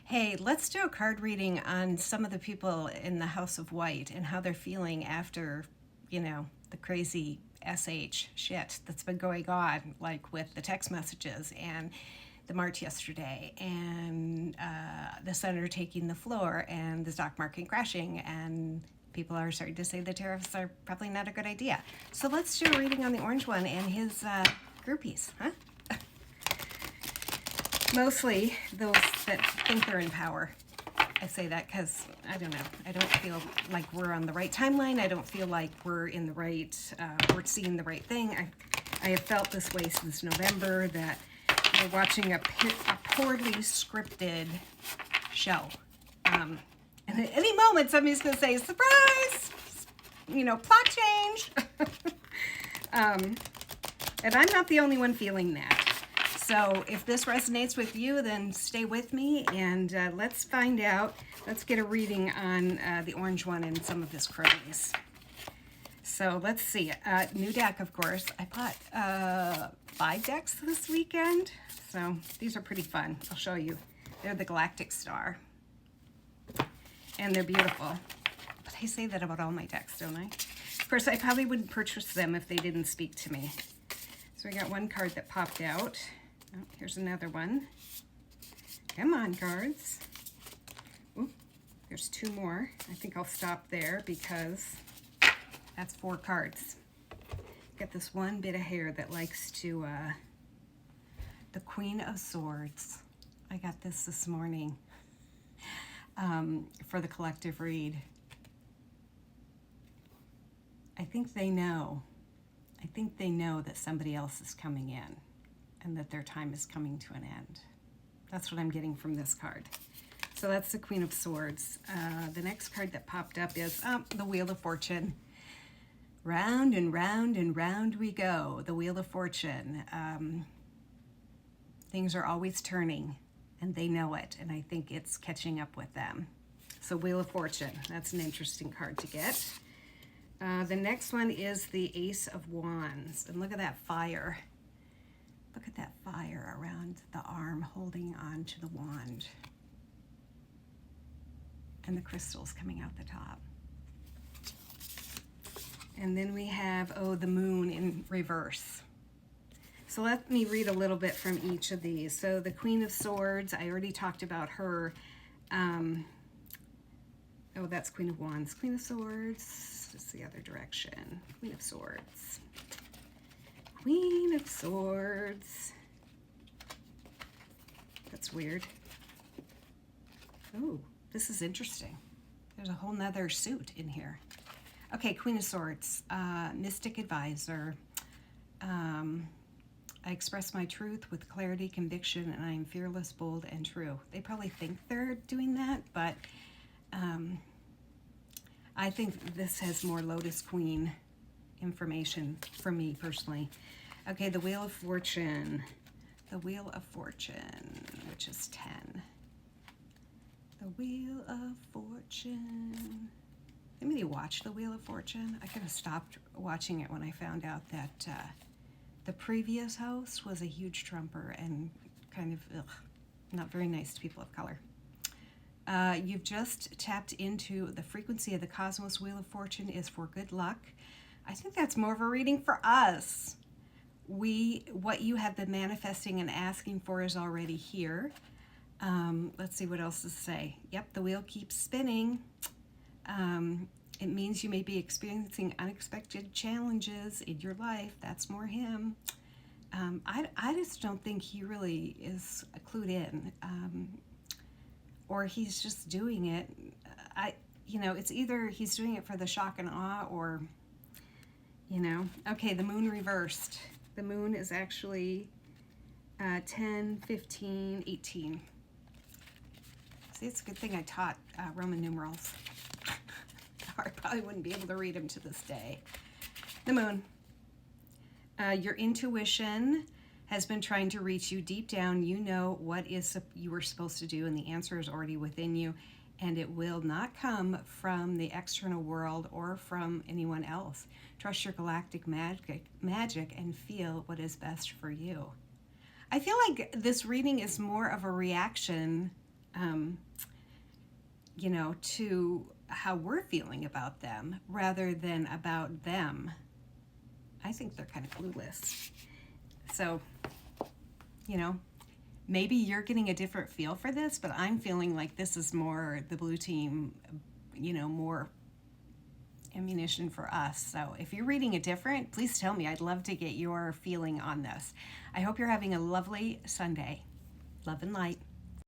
Hey, let's do a card reading on some of the people in the House of White and how they're feeling after, the crazy SH shit that's been going on, like with the text messages and the march yesterday, and the senator taking the floor, and the stock market crashing, and people are starting to say the tariffs are probably not a good idea. So let's do a reading on the orange one and his groupies, huh? Mostly those that think they're in power. I say that because, I don't know, I don't feel like we're on the right timeline. I don't feel like we're in the right, we're seeing the right thing. I have felt this way since November, that we're watching a poorly scripted show. And at any moment, somebody's going to say, surprise, plot change. And I'm not the only one feeling that. So if this resonates with you, then stay with me, and let's find out. Let's get a reading on the orange one and some of his cronies. So let's see. New deck, of course. I bought 5 decks this weekend. So these are pretty fun. I'll show you. They're the Galactic Star. And they're beautiful. But I say that about all my decks, don't I? Of course, I probably wouldn't purchase them if they didn't speak to me. So we got one card that popped out. Oh, here's another one. Come on, cards. Ooh, there's 2 more. I think I'll stop there because that's 4 cards. Got this one bit of hair that likes to, the Queen of Swords. I got this morning for the collective read. I think they know. I think they know that somebody else is coming in, and that their time is coming to an end. That's what I'm getting from this card. So that's the Queen of Swords. The next card that popped up is the Wheel of Fortune. Round and round and round we go. The Wheel of Fortune. Things are always turning, and they know it, and I think it's catching up with them. So Wheel of Fortune. That's an interesting card to get. The next one is the Ace of Wands. And look at that fire. Look at that fire around the arm holding on to the wand. And the crystals coming out the top. And then we have, the moon in reverse. So let me read a little bit from each of these. So the Queen of Swords, I already talked about her. That's Queen of Wands. Queen of Swords, it's the other direction. Queen of Swords. Queen of Swords. That's weird. Oh, this is interesting. There's a whole nother suit in here. Okay, Queen of Swords, Mystic Advisor. I express my truth with clarity, conviction, and I am fearless, bold, and true. They probably think they're doing that, but I think this has more Lotus Queen information for me personally. Okay, the Wheel of Fortune. The Wheel of Fortune, which is 10. The Wheel of Fortune. Anybody watch the Wheel of Fortune? I kind of stopped watching it when I found out that the previous host was a huge Trumper and kind of not very nice to people of color. You've just tapped into the frequency of the cosmos. Wheel of Fortune is for good luck. I think that's more of a reading for us. What you have been manifesting and asking for is already here. Let's see what else to say. Yep, the wheel keeps spinning. It means you may be experiencing unexpected challenges in your life. That's more him. I just don't think he really is clued in. Or he's just doing it. It's either he's doing it for the shock and awe, or, Okay, the moon reversed. The moon is actually 10, 15, 18. See, it's a good thing I taught Roman numerals. I probably wouldn't be able to read them to this day. The moon. Your intuition has been trying to reach you deep down. You know what you were supposed to do, and the answer is already within you, and it will not come from the external world or from anyone else. Trust your galactic magic and feel what is best for you. I feel like this reading is more of a reaction you know, to how we're feeling about them rather than about them. I think they're kind of clueless. So, you know, maybe you're getting a different feel for this, but I'm feeling like this is more the blue team, you know, more ammunition for us. So if you're reading it different, please tell me. I'd love to get your feeling on this. I hope you're having a lovely Sunday. Love and light.